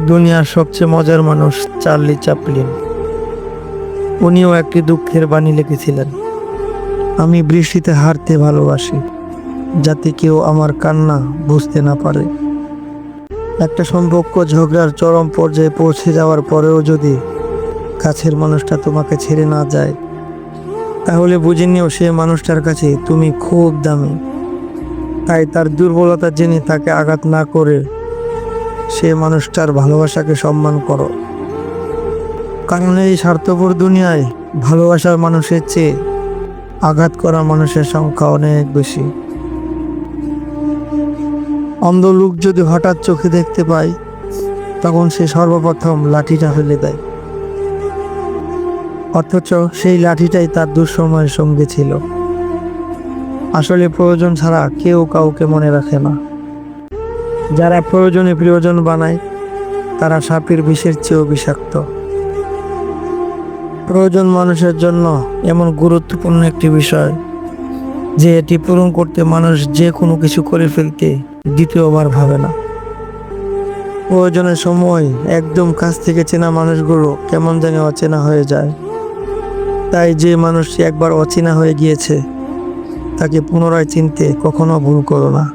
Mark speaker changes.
Speaker 1: দুনিয়ার সবচেয়ে মজার মানুষ চার্লি চ্যাপলিন। উনিও একটি দুঃখের বাণী লিখেছিলেন, আমি বৃষ্টিতে হাঁটতে ভালোবাসি, যাতে কেউ আমার কান্না বুঝতে না পারে। একটা সম্পর্ক ঝগড়ার চরম পর্যায়ে পৌঁছে যাওয়ার পরেও যদি কাছের মানুষটা তোমাকে ছেড়ে না যায়, তাহলে বুঝে নিও সে মানুষটার কাছে তুমি খুব দামি। তাই তার দুর্বলতা জেনে তাকে আঘাত না করে সে মানুষটার ভালোবাসাকে সম্মান করো। কারণ এই স্বার্থপর দুনিয়ায় ভালোবাসার মানুষের চেয়ে আঘাত করা মানুষের সংখ্যা অনেক বেশি। অন্ধ লোক যদি হঠাৎ চোখে দেখতে পায়, তখন সে সর্বপ্রথম লাঠিটা ফেলে দেয়, অথচ সেই লাঠিটাই তার দুঃসময়ের সঙ্গে ছিল। আসলে প্রয়োজন ছাড়া কেউ কাউকে মনে রাখে না। যারা প্রয়োজনে প্রিয়জন বানায়, তারা সাপের বিষের চেয়েও বিষাক্ত। প্রয়োজন মানুষের জন্য এমন গুরুত্বপূর্ণ একটি বিষয় যে এটি পূরণ করতে মানুষ যে কোনো কিছু করে ফেলতে দ্বিতীয়বার ভাবে না। প্রয়োজনের সময় একদম কাছ থেকে চেনা মানুষগুলো কেমন যেন অচেনা হয়ে যায়। তাই যে মানুষটি একবার অচেনা হয়ে গিয়েছে, তাকে পুনরায় চিনতে কখনো ভুল করো না।